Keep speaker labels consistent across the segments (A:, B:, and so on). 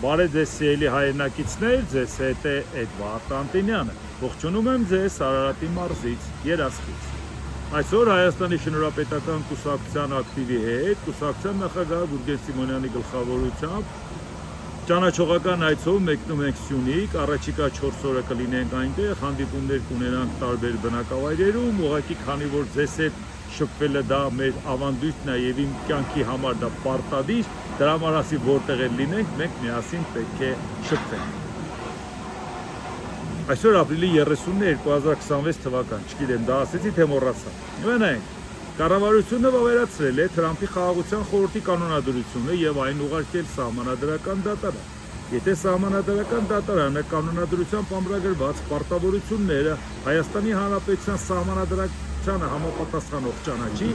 A: Բարև ձեզ սիրելի հայրենակիցներ, ձեզ հետ է Էդվարդ Անտենյանը։ Ողջունում եմ ձեզ Արարատի մարզից, Երասխից։ Այսօր Հայաստանի Շնորհապետական կուսակցության ակտիվի հետ, կուսակցության նախագահ Գուրգեն Սիմոնյանի գլխավորությամբ ճանաչողական այցով մեկնում ենք Սյունիք, առաջիկա 4 օրը կլինենք այնտեղ, հանդիպումներ կունենանք տարբեր բնակավայրերում, ուղղակի քանի որ ձեզ հետ շփվելը դա մեր ավանդույթն է եւ իմ կյանքի համար դա պարտադիր, դրա համար ասի որտեղ էլ լինենք, մենք միասին պետք է շփվենք։ Այսօր ապրիլի 30-ն է 2026 թվական, չգիտեմ, դա ասեցի թե մոռացա։ Մենայք, կառավարությունը վավերացրել է Թրամփի խաղաղության խորհրդի կանոնադրությունը եւ այն ուղարկել սահմանադրական դատարան։ Եթե սահմանադրական դատարանը կանոնադրությամբ ամրագրված պարտավորությունները Հայաստանի Հանրապետության սահմանադրությանը համապատասխանող ճանաչի,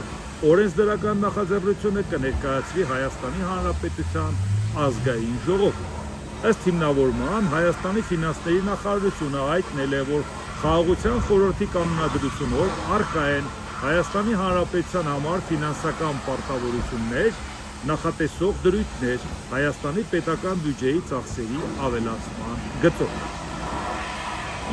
A: օրենսդրական նախաձեռնությունը կներկայացվի Հայաստանի Հանրապետության ազգային ժողովին։ Ըստ հիմնավորման Հայաստանի ֆինանսների նախարարությունը հայտնել է, որ խաղաղության խորհրդի կանոնադրությունով առկա են Հայաստանի Հանրապետության համար ֆինանսական պարտավորություններ, նախատեսող դրույթներ Հայաստանի պետական բյուջեի ծախսերի ավելացման գծով։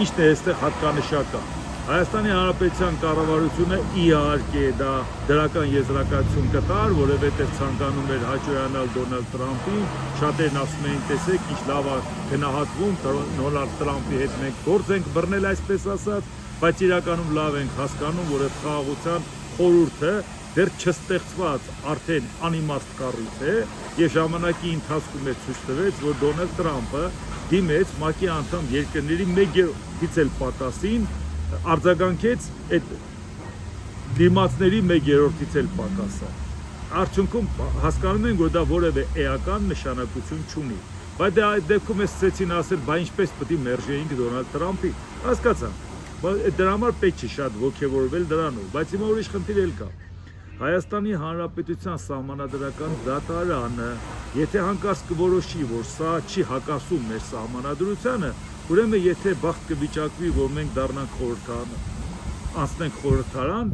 A: Ինչն է այստեղ հատկանշական։ Հայաստանի Հանրապետության կառավարությունը իհարկե դա դրական եզրակացություն կտար, որովհետև ցանկանում էր հաճոյանալ Դոնալդ Տրամփին, շատերն ասում էին, տեսեք, ինչ լավ է գնահատվում Դոնալդ Տրամփի հետ մենք գործ ենք բռնել, այսպես ասած, բայց իրականում լավ ենք հասկանում, որ այդ խաղաղության խորհուրդը դեռ չստեղծված արդեն անիմաստ կառույց է եւ ժամանակի ընթացքում է ցույց տվեց, որ Դոնալդ Տրամփը դիմեց ՄԱԿ-ի անդամ երկրների 1/3-ից էլ պակասին արձագանքեց այդ դիմացների 1/3-ից էլ պակասը։ Արդյունքում հասկանում են, որ դա որևէ էական նշանակություն չունի։ Բայց այդ դեպքում է սկսեցին ասել, բա ինչպես պետք է մերժեինք Դոնալդ Տրամփի։ Հասկացան։ Դրա համար պետք չի շատ ոգևորվել դրանով, բայց հիմա ուրիշ խնդիր էլ կա։ Հայաստանի Հանրապետության սահմանադրական դատարանը, եթե հանկարծ կորոշի, որ սա չի հակասում մեր սահմանադրությանը, ուրեմն եթե բախտ կվիճակվի, որ մենք դառնանք խորհրդարան, անցնենք խորհրդարան,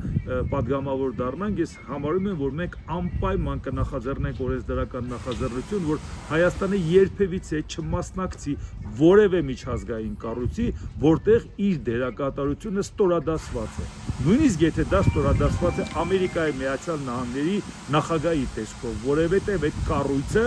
A: պատգամավոր դառնանք, ես համարում եմ, որ մենք անպայման կնախաձեռնենք օրենսդրական նախաձեռնություն, որ Հայաստանը երբևիցե չմասնակցի որևէ միջազգային կառույցի, որտեղ իր դերակատարությունը ստորադասված է։ Նույնիսկ եթե դա ստորադասված է Ամերիկայի Միացյալ Նահանգների նախագահի տեսքով, որովհետև այդ կառույցը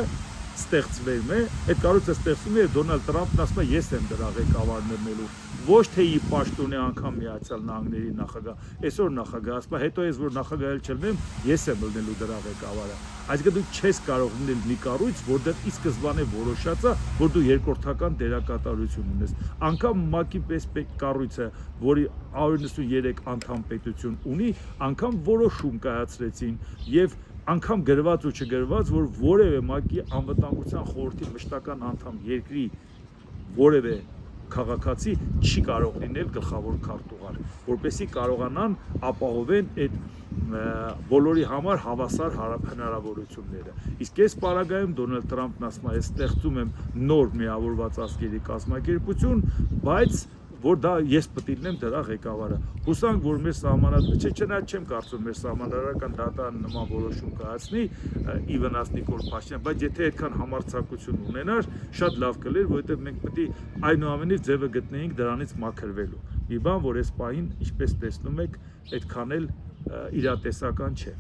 A: ստեղծվելն է, այդ կառույցը ստեղծվում է, Դոնալդ Տրամփն ասում է, ես եմ դրա ղեկավարն ըմելու, ոչ թե ի պաշտոնե անգամ Միացյալ Նահանգների նախագահ, այսօր նախագահ ասում է, հետո ես որ նախագահել չլինեմ, ես եմ ըլնելու դրա ղեկավարը։ Այսինքն դու չես կարող լինել մի կառույց, որտեղ ի սկզբանե որոշած է, որ դու երկրորդական դերակատարություն ունես։ Անկամ ՄԱԿ-ի պես կառույցը, որի 193 անդամ պետություն ունի, անգամ որոշում կայացրեցին եւ անգամ գրված ու չգրված, որ որևէ ՄԱԿ-ի անվտանգության խորհրդի մշտական անդամ երկրի որևէ քաղաքացի չի կարող լինել գլխավոր քարտուղար, որպեսզի կարողանան ապահովեն այդ բոլորի համար հավասար հնարավորությունները։ Իսկ այս պարագայում Դոնալդ Տրամփն ասում է, ես ստեղծում եմ նոր միավորված ազգերի կազմակերպություն, բայց որ դա ես պետք է լինեմ դրա ղեկավարը։ Հուսանք, որ մեր սահմանադրությունը, չեմ կարծում մեր սահմանադրական դատարանը նման որոշում կայացնի ի վնաս Նիկոլ Փաշինյանի, բայց եթե այդքան համարձակություն ունենար, շատ լավ կլիներ, որովհետև մենք պետք է այնուամենայնիվ ձևը գտնեինք դրանից մաքրվելու։ Մի բան, որ այս պահին, ինչպես տեսնում եք, այդքան էլ իրատեսական չէ։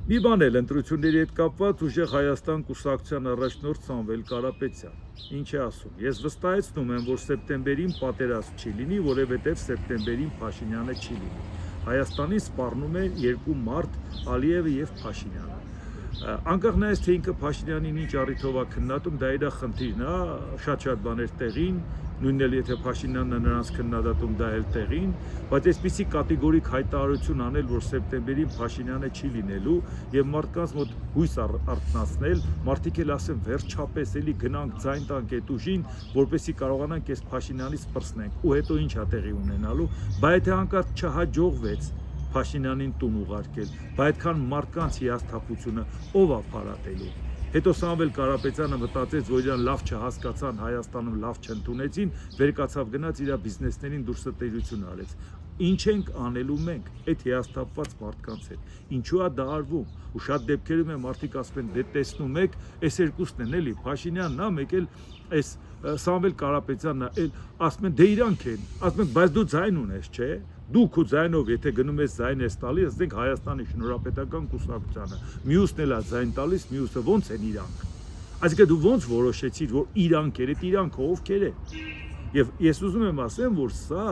A: Մի բան էլ ընտրությունների հետ կապված ուժեղ Հայաստան կուսակցության առաջնորդ Սամվել Կարապետյան։ Ինչ է ասում։ Ես վստահեցնում եմ, որ սեպտեմբերին պատերազմ չի լինի, որովհետև սեպտեմբերին Փաշինյանը չի լինի։ Հայաստանին սպառնում է երկու մարդ՝ Ալիևը եւ Փաշինյանը։ Անկախ նայած թե ինքը Փաշինյանին ինչ առիթով է քննադատում, դա իր խնդիրն է, շատ բաներ տեղին, նույնն էլ եթե Փաշինյանն է նրանց քննադատում, դա էլ տեղին, բայց այսպիսի կատեգորիկ հայտարարություն անել, որ սեպտեմբերին Փաշինյանը չի լինելու եւ մարդկանց մոտ հույս արթնացնել, մարդիկ էլ ասեն վերջապես էլի գնանք ձայն տանք այդ ուժին, որպեսզի կարողանանք այս Փաշինյանից պրծնենք, ու հետո ինչ է տեղի ունենալու, բայց եթե հանկարծ չհաջողվեց Փաշինյանին տուն ուղարկել, բայց այդքան մարդկանց հիասթափությունը ով է փարատելու։ Հետո Սամվել Կարապետյանը մտածեց, որ իրան լավ չհասկացան, Հայաստանում լավ չընդունեցին, վեր կացավ գնաց իր բիզնեսներին դուրսը տերություն արեց։ ինչ ենք անելու մենք այդ հիասթափված մարդկանց հետ, ինչու է դա արվում, ու շատ դեպքերում է մարդիկ ասում են դե տեսնում եք, այս երկուսն են էլի, Փաշինյանն է, մեկ էլ այս Սամվել Կարապետյանն է, ասում են դե իրանք են, ասում են բայց դու ձայն ունես, չէ, դու քո ձայնով եթե գնում ես ձայն ես տալիս, ասենք Հայաստանի Շնորհապետական կուսակցությանը, մյուսն էլ է ձայն տալիս, մյուսը ոնց են իրանք, այսինքն դու ոնց որոշեցիր, որ իրանք էր, այդ իրանքը ովքեր են, եւ ես ուզում եմ ասեմ, որ սա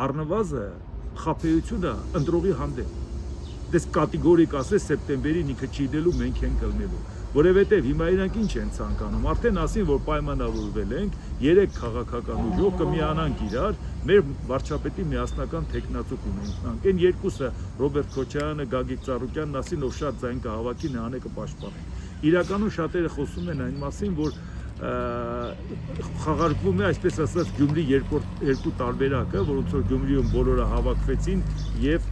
A: առնվազը խաբեությունը ընտրողի հանդեպ, դες կատեգորիկ ասես սեպտեմբերին ինքը չի դելու, մենք ենք կլնելու, որովհետև հիմա իրանք ինչ են ցանկանում, արդեն ասին, որ պայմանավորվել ենք, 3 քաղաքական ուժով կմիանանք իրար, մեր վարչապետի միասնական տեխնացու կունենանք, այն երկուսը Ռոբերտ Քոչարյանը, Գագիկ Ծառուկյանն ասին, ով շատ ձայն կհավաքի, նրան է կպաշտպանի, իրականում շատերը խոսում են այն մասին, որ խաղարկվում է այսպես ասած Գյումրի երկու տարբերակը, որոնց որ Գյումրիում բոլորը հավաքվեցին եւ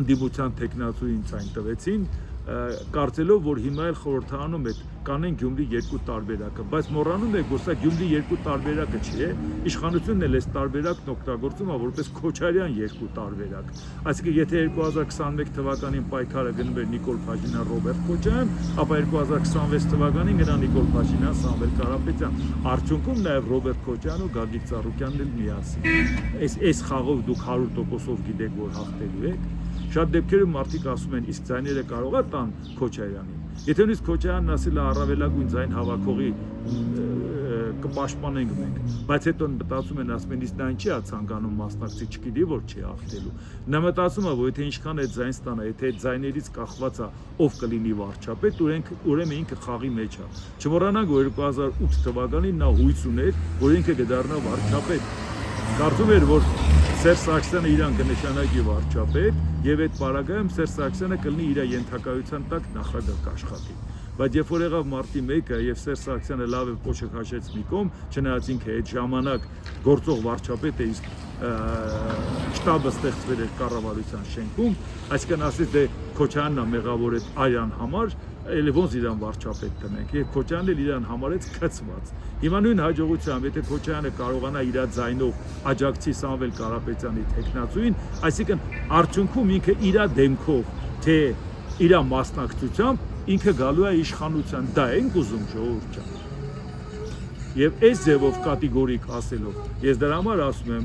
A: ընդդիմության տեխնացուին ցայն տվեցին, կարծելով որ հիմա էլ խորհրդանում է կանեն Գյումրի երկու տարբերակը, բայց մոռանում եք, որ սա Գյումրի երկու տարբերակը չի, իշխանությունն էլ այս տարբերակն օգտագործում է որպես Քոչարյան երկու տարբերակ, այսինքն եթե 2021 թվականին պայքարը գնում էր Նիկոլ Փաշինյան, Ռոբերտ Քոչարյան, ապա 2026 թվականին գնա Նիկոլ Փաշինյան, Սամվել Կարապետյան, արդյունքում նաև Ռոբերտ Քոչարյանն ու Գագիկ Ծառուկյանն էլ միասին, այս խաղով դուք 100%-ով գիտեք, որ հաղթելու եք, շատ դեպքերում մարդիկ ասում են, իսկ ձայները կարող է տան Քոչարյանին, եթե նույնիսկ Քոչարյանն ասել է առավելագույն ձայն հավաքողի կպաշտպանենք մենք, բայց հետո մտածում են, ասում են, իսկ նա ինչի է ցանկանում մասնակցի, չգիտի որ չի հաղթելու, նա մտածում է, որ եթե ինչքան է ձայն ստանա, եթե այդ ձայներից կախված է ով կլինի վարչապետ, ուրեմն ինքը խաղի մեջ է, չմոռանանք, որ 2008 թվականին նա հույս ուներ, որ ինքը կդառնա վարչապետ, կարծում էր, որ Սերժ Սարգսյանը իրան կնշանակի վարչապետ եւ այդ պարագայում Սերժ Սարգսյանը կլինի իր ենթակայության տակ նախագահ կաշխատի, բայց երբ որ եղավ մարտի 1-ը եւ Սերժ Սարգսյանը լավ է փոչը քաշեց մի կողմ, չնայած ինքը այդ ժամանակ գործող վարչապետ է, իսկ շտաբը ստեղծվել էր կառավարության շենքում, այսինքն ասես դե Քոչարյանն է մեղավոր այդ արյան համար, էլ ոնց իրան վարչապետ տնենք, եւ Քոչարյանն էլ իրան համարեց քծված։ Հիմա նույն հաջողությամբ, եթե Քոչարյանը կարողանա իր ձայնով աջակցի Սամվել Կարապետյանի տեխնացուին, այսինքն արդյունքում ինքը իր դեմքով, թե իր մասնակցությամբ ինքը գալու է իշխանության, դա ենք ուզում ժողովուրդ ջան։ Եվ այս ձևով կատեգորիկ ասելով, ես դրա համար ասում եմ,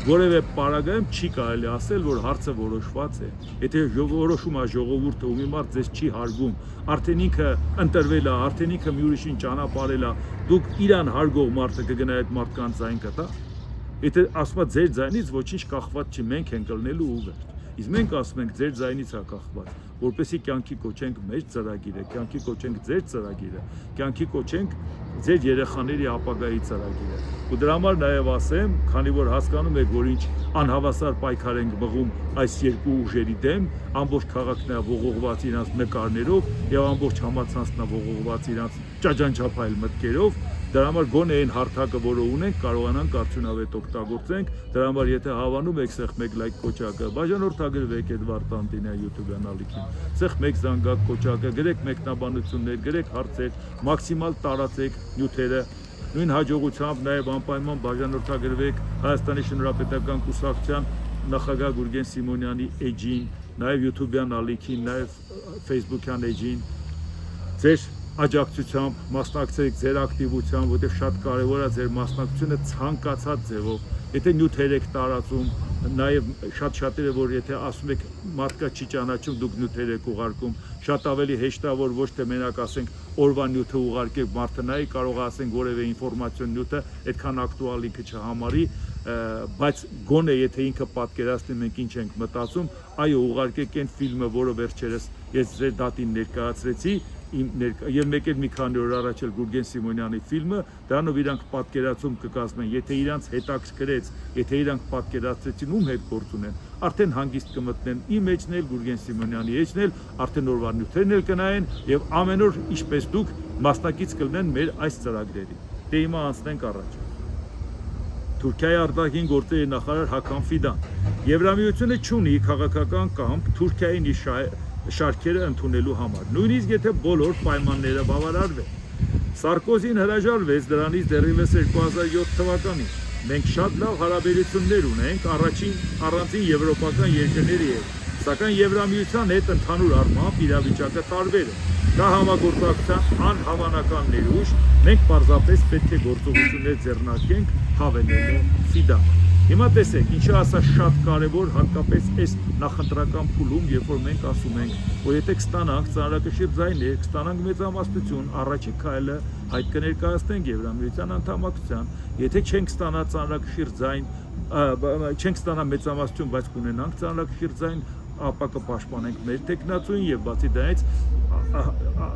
A: որևէ պարագայում չի կարելի ասել, որ հարցը որոշված է։ Եթե որոշում է ժողովուրդը ու մի մարդ ձեզ չի հարգում, արդեն ինքը ընտրվել է, արդեն ինքը մի ուրիշին ճանապարհել է, դուք իրան հարգող մարդը կգնա այդ մարդկանց ձայն կտա։ Եթե ասում է ձեր ձայնից ոչինչ կախված չի, մենք ենք ելնելու ու վերջ։ Իսկ մենք ասում ենք ձեր ձայնից է կախված, որպեսզի կյանքի կոչենք մեր ծրագիրը, կյանքի կոչենք ձեր ծրագիրը, կյանքի կոչենք ձեր երեխաների ապագայի ծրագիրը։ Ու դրա համար նաև ասեմ, քանի որ հասկանում եք, որ ինչ անհավասար պայքար ենք մղում այս երկու ուժերի դեմ, ամբողջ քաղաքն է ողողված իրանց նկարներով եւ ամբողջ համացանցն է ողողված իրանց ճաճանչափայլ մտքերով, դրա համար գոնե այն հարթակը, որը ունենք, կարողանանք արդյունավետ օգտագործենք, դրա համար եթե հավանում եք սեղ մեկ լայք կոճակը, բաժանորդագրվեք Էդվարդ Տանտինյա YouTube ալիքին, սեղ մեկ զանգակ կոճակը, գրեք մեկնաբանություններ, գրեք հարցեր, մաքսիմալ տարածեք նյութերը, նույն հաջողությամբ նաև անպայման բաժանորդագրվեք Հայաստանի Շնորհապետական կուսակցության նախագահ Գուրգեն Սիմոնյանի էջին, նաև YouTube-յան ալիքին, նաև Facebook-յան էջին, ձեր աջակցությամբ մասնակցեք ձեր ակտիվությամբ, որտեղ շատ կարևոր է ձեր մասնակցությունը ցանկացած ձևով, եթե նյութեր եք տարածում, նաև շատ-շատերը, որ եթե ասում եք մարդկա չի ճանաչում, դուք նյութեր եք ուղարկում, շատ ավելի հեշտ է, որ ոչ թե մենակ ասենք օրվա նյութը ուղարկեք, մարդը նայի կարող է ասենք որևէ ինֆորմացիոն նյութը այդքան ակտուալ ինքը չհամարի, բայց գոնե եթե ինքը պատկերացնի մենք ինչ ենք մտածում, այո ուղարկեք այն ֆիլմը, որը վերջերս ես ձեր դատին ներկայացրեցի, եւ մեկ էլ մի քանի օր առաջ էլ Գուրգեն Սիմոնյանի ֆիլմը, դրանով իրանք պատկերացում կկազմեն, եթե իրանք հետաքրքրեց, եթե իրանք պատկերացրեցին ում հետ գործ ունեն, արդեն հանգիստ կմտնեն իմ էջն էլ, Գուրգեն Սիմոնյանի էջն էլ, արդեն օրվա նյութերն էլ կնայեն եւ ամեն օր ինչպես դուք մասնակից կլինեն մեր այս ծրագրերի։ Դե հիմա անցնենք առաջ։ Թուրքիայի արտաքին գործերի նախարար Հական Ֆիդան Եվրամիությունը չունի քաղաքական կամք Թուրքիայի շարքերը ընդունելու համար, նույնիսկ եթե բոլոր պայմանները բավարարվեն։ Սարկոզին հրաժարվեց դրանից դեռևս 2007 թվականին։ մենք շատ լավ հարաբերություններ ունենք առանցին եվրոպական երկրների հետ, սակայն Եվրամիության հետ ընդհանուր առմամբ իրավիճակը տարբեր է։ Կա համագործակցության անհավանական ներուժ, մենք պարզապես պետք է գործողություններ ձեռնարկենք հավելելու FIDA-ը։ Հիմա տեսեք, ինչը ասա շատ կարևոր, հատկապես այս նախընտրական փուլում, երբ որ մենք ասում ենք, որ եթե կստանանք ծանրակշիռ ձայներ, կստանանք մեծամասնություն, առաջի քայլը այդ կներկայացնենք Եվրամիության անդամակցության, եթե չենք ստանա ծանրակշիռ ձայն, չենք ստանա մեծամասնություն, բայց կունենանք ծանրակշիռ ձայն, ապա կպաշտպանենք մեր տեխնացուին եւ բացի դրանից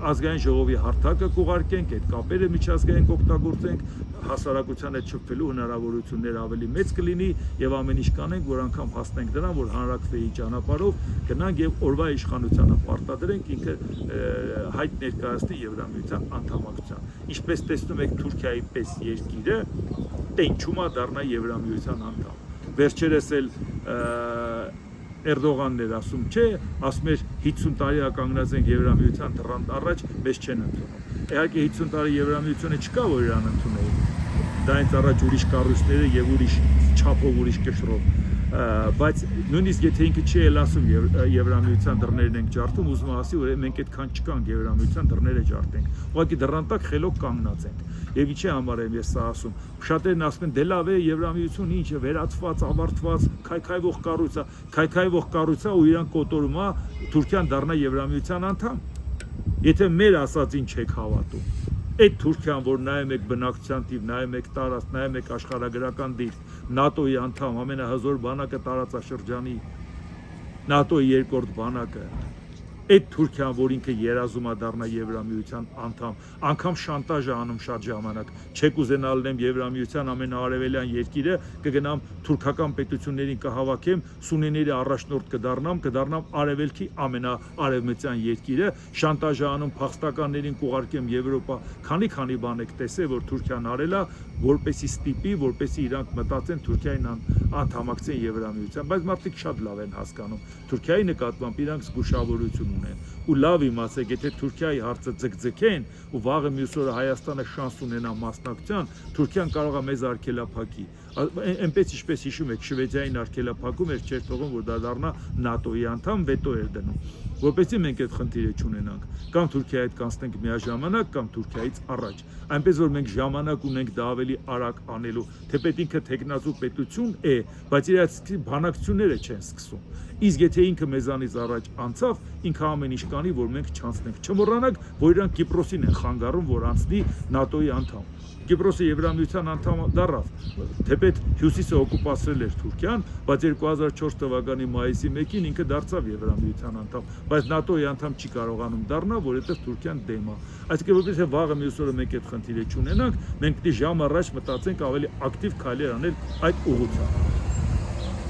A: ազգային ժողովի հարթակը կուղարկենք, այդ կապերը միջազգային կօգտագործենք, հասարակության հետ շփվելու հնարավորությունները ավելի մեծ կլինի եւ ամեն ինչ կանենք, որ անգամ հասնենք դրան, որ հանրակրվեի ճանապարհով գնանք եւ օրվա իշխանությանը պարտադրենք ինքը հայտ ներկայացնի Եվրամիության անդամակցության։ Ինչպես տեսնում եք Թուրքիայի պես երկիրը տենչում է դառնա Եվրամիության անդամ։ Վերջերս էլ Էրդողանն էր ասում, չէ, ասում էր 50 տարի կանգնած ենք Եվրամիության դռան առաջ, մեզ չեն ընդունում։ Իհարկե 50 տարի Եվրամիությունը չկա, որ իրան ընդունեին։ Դա այնց առաջ ուրիշ կառույցները եւ ուրիշ չափով, ուրիշ կշռով։ Բայց նույնիսկ եթե ինքը չի էլ ասում Եվրամիության դռներն ենք ջարդում, ուզում ասի, որ մենք այդքան չկանք Եվրամիության դռները ջարդենք։ Ուղղակի դռան տակ խելոք կանգնած ենք։ Եվ ինչի համար եմ ես սա ասում։ Շատերն ասում են, դե լավ է, Եվրամիությունը ինչ է, վերացված, ավարտված, քայքայվող կառույց է, քայքայվող կառույց է ու իրան կոտորում է Թուրքիան դառնա Եվրամիության անդամ։ Եթե մեր ասածին չեք հավատում, այդ Թուրքիան, որ նայում եք բնակչության թիվ, նայում եք տարածք, նայում եք աշխարհագրական դիրք, ՆԱՏՕ-ի անդամ, ամենահզոր բանակը տարածաշրջանի, ՆԱՏՕ-ի երկրորդ բանակը, այդ Թուրքիան, որ ինքը երազում է դառնա Եվրամիության անդամ, անգամ շանտաժ է անում շատ ժամանակ, չեք ուզենալ լինեմ Եվրամիության ամենաարևելյան երկիրը, կգնամ թուրքական պետություններին կհավաքեմ, Սունիների առաջնորդ կդառնամ արևելքի ամենաարևմտյան երկիրը, շանտաժ է անում փախստականներին կուղարկեմ Եվրոպա, քանի բան եք տեսել, որ Թուրքիան արել է, որպեսի ստիպի, որպեսի իրանք մտածեն Թուրքիային անդամակցեն Եվրամիության, բայց մարդիկ շատ լավ են հասկանում, Թուրքիայի նկատմամբ իրանք զգուշավորություն ունեն ու լավ իմացեք, եթե Թուրքիայի հարցը ձգձգեն ու վաղը մյուս օրը Հայաստանը շանս ունենա մասնակցության, Թուրքիան կարող է մեզ արգելափակի։ Այնպես ինչպես հիշում եք, Շվեդիային արգելափակում էր, չէր թողում, որ դա դառնա ՆԱՏՕ-ի անդամ, վետո էր դնում։ Որպեսզի մենք այդ խնդիրը չունենանք, կամ Թուրքիայի հետ կանցնենք միաժամանակ, կամ Թուրքիայից առաջ։ Այնպես որ մենք ժամանակ ունենք դա ավելի արագ անելու, թեպետ ինքը տեխնազու պետություն է, բայց իր բանակցությունները չեն սկսում։ Իսկ եթե ինքը մեզանից առաջ անցավ, ինքը ամեն ինչ կանի, որ մենք չանցնենք։ Չմոռանանք, որ իրանք Կիպրոսին են խանգարում, որ անցնի ՆԱՏՕ-ի անդամ։ Կիպրոսը Եվրամիության անդամ դառավ, թեպետ հյուսիսը օկուպացրել էր Թուրքիան, բայց 2004 թվականի մայիսի 1-ին ինքը դարձավ Եվրամիության անդամ, բայց ՆԱՏՕ-ի անդամ չի կարողանում դառնալ, որովհետև Թուրքիան դեմ է։ Այսինքն որպես վաղը մյուս օրը մենք այդ խնդիրը չունենանք, մենք պետք է ժամ առաջ մտածենք ավելի ակտիվ քայլեր անել այդ ուղղությամբ։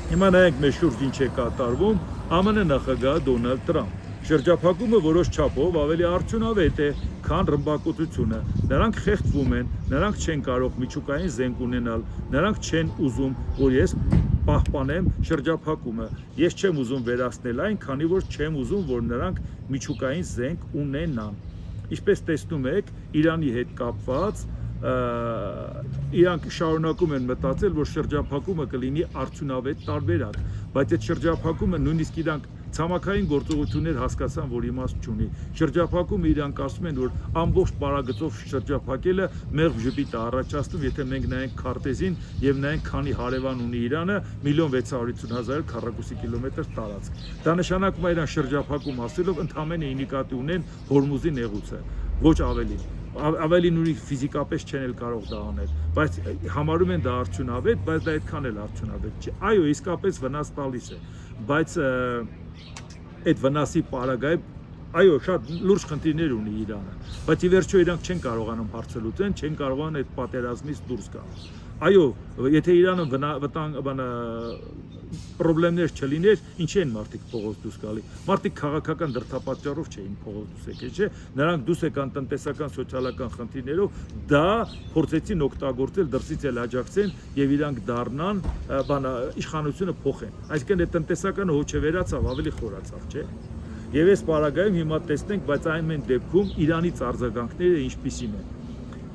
A: Հիմա նայենք մեր շուրջ ինչ է կատարվում, ԱՄՆ նախագահ Դոնալդ Տրամփ։ Շրջափակումը որոշ չափով ավելի արդյունավետ է, քան ռմբակոծությունը։ Նրանք խեղդվում են, նրանք չեն կարող միջուկային զենք ունենալ, նրանք չեն ուզում, որ ես պահպանեմ շրջափակումը։ Ես չեմ ուզում վերացնել այն, քանի որ չեմ ուզում, որ նրանք միջուկային զենք ունենան։ Ինչպես տեսնում եք, Իրանի հետ կապված իրանք շարունակում են մտածել, որ շրջափակումը կլինի արդյունավետ տարբերակ, բայց այդ շրջափակումը նույնիսկ իրանք ցամաքային գործողություններ հասկացան, որ իմաստ չունի։ Շրջափակումը իրանք ասում են, որ ամբողջ պարագծով շրջափակելը մեղմ ժպիտ է առաջացնում, եթե մենք նայենք քարտեզին եւ նայենք քանի հարևան ունի Իրանը, 1.650.000 քառակուսի կիլոմետր տարածք։ Դա նշանակում է իրան շրջափակում ասելով ընդամենը նկատի ունեն Հորմուզի նեղուցը, ոչ ավելի։ Ավելին ուրիշ ֆիզիկապես չեն էլ կարող դա անել, բայց համարում են դա արդյունավետ, բայց դա այդքան էլ արդյունավետ չէ։ Այո, իսկապես վնաս տալիս է, բայց այդ վնասի պարագայում այո, շատ լուրջ խնդիրներ ունի Իրանը, բայց ի վերջո իրանք չեն կարողանում հարցը լուծեն, չեն կարողանում այդ պատերազմից դուրս գալ։ Այո, եթե Իրանը պրոբլեմներ չլիներ, ինչի են մարդիկ փողոց դուրս գալի։ Մարդիկ քաղաքական դրդապատճառով չէին փողոց դուրս եկել, չէ՞։ Նրանք դուրս եկան տնտեսական, սոցիալական խնդիրներով, դա փորձեցին օգտագործել, դրսից էլ աջակցեն եւ իրանք դառնան, իշխանությունը փոխեն։ Այսինքն այդ տնտեսականը ոչ վերացավ, ավելի խորացավ, չէ՞։ Եվ այս պարագայում հիմա տեսնենք, բայց այն դեպքում Իրանից արձագանքները ինչպիսին են։